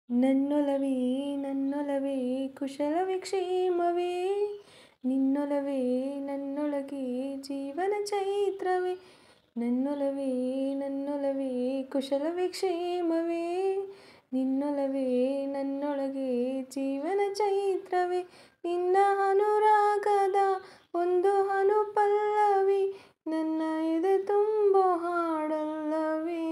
ನನ್ನೊಲವೇ ನನ್ನೊಲವೇ ಕುಶಲವೇ ಕ್ಷೇಮವೇ ನಿನ್ನೊಲವೇ ನನ್ನೊಳಗೆ ಜೀವನ ಚೈತ್ರವೇ ನನ್ನೊಲವೇ ನನ್ನೊಲವೇ ಕುಶಲವೇ ಕ್ಷೇಮವೇ ನಿನ್ನೊಲವೇ ನನ್ನೊಳಗೆ ಜೀವನ ಚೈತ್ರವೇ ನಿನ್ನ ಅನುರಾಗದ ಒಂದು ಅನುಪಲ್ಲವಿ ನನ್ನ ಎದೆ ತುಂಬೋ ಹಾಡಲ್ಲವೇ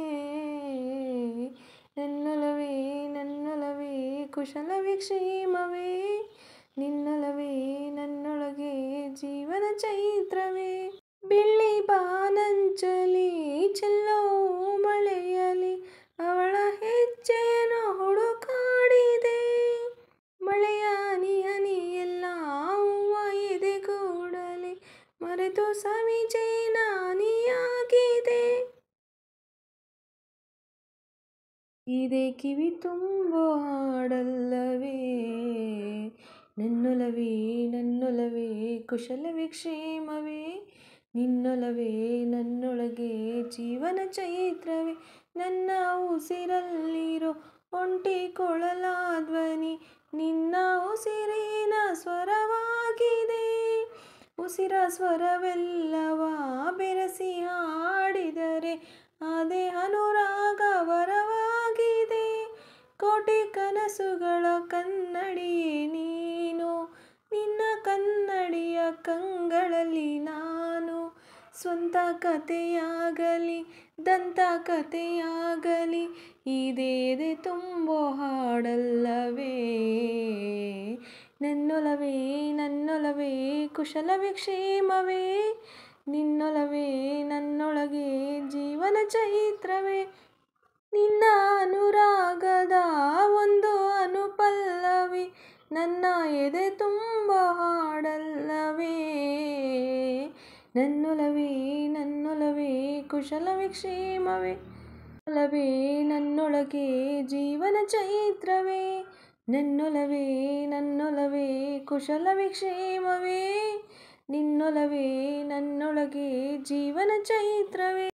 ನನ್ನೊಲವೇ ನನ್ನೊಲವೇ ಕುಶಲವೇ ಕ್ಷೇಮವೇ ನಿನ್ನೊಲವೇ ನನ್ನೊಳಗೆ ಜೀವನ ಚೈತ್ರವೇ ಬೆಳ್ಳಿ ಬಾನಂಚಲಿ ಚೆಲ್ಲೋ ಮಳೆಯಲಿ ಅವಳ ಹೆಜ್ಜೆಯನ್ನು ಹುಡುಕಾಡಿದೆ ಮಳೆಯ ಹನಿ ಹನಿ ಎಲ್ಲ ಹೂವ ಎದೆಗೂಡಲಿ ಮರೆತು ಸವಿಜೆ ನಾನಿಯಾಗಿದೆ ಇದೇ ಕಿವಿ ತುಂಬೋ ಹಾಡಲ್ಲವೇ ನನ್ನೊಲವೇ ನನ್ನೊಲವೇ ಕುಶಲವೇ ಕ್ಷೇಮವೇ ನಿನ್ನೊಲವೇ ನನ್ನೊಳಗೆ ಜೀವನ ಚೈತ್ರವೇ ನನ್ನ ಉಸಿರಲ್ಲಿರೋ ಒಂಟಿ ಕೊಳಲ ಧ್ವನಿ ನಿನ್ನ ಉಸಿರಿನ ಸ್ವರವಾಗಿದೆ ಉಸಿರ ಸ್ವರವೆಲ್ಲವ ಬೆರೆಸಿ ಹಾಡಿದರೆ ಅದೇ ಅನುರಾಗ ವರವಾಗಿದೆ ಕೋಟಿ ಕನಸುಗಳ ಕನ್ನಡಿಯೇ ನೀನು ನಿನ್ನ ಕನ್ನಡಿಯ ಕಂಗಳಲ್ಲಿ ನಾನು ಸ್ವಂತ ಕಥೆಯಾಗಲಿ ದಂತ ಕಥೆಯಾಗಲಿ ಇದೇದೆ ತುಂಬೋ ಹಾಡಲ್ಲವೇ ನನ್ನೊಲವೇ ನನ್ನೊಲವೇ ಕುಶಲವೇ ಕ್ಷೇಮವೇ ನಿನ್ನೊಲವೇ ನನ್ನೊಳಗೆ ಜೀವನ ಚೈತ್ರವೇ ನಿನ್ನ ಅನುರಾಗದ ಒಂದು ಅನುಪಲ್ಲವಿ ನನ್ನ ಎದೆ ತುಂಬ ಹಾಡಲ್ಲವೇ ನನ್ನೊಲವೇ ನನ್ನೊಲವೇ ಕುಶಲವೇ ಕ್ಷೇಮವೇ ನನ್ನೊಲವೇ ನನ್ನೊಳಗೆ ಜೀವನ ಚೈತ್ರವೇ ನನ್ನೊಲವೇ ನನ್ನೊಲವೇ ಕುಶಲವೇ ಕ್ಷೇಮವೇ ನಿನ್ನೊಲವೇ ನನ್ನೊಳಗೆ ಜೀವನ ಚೈತ್ರವೇ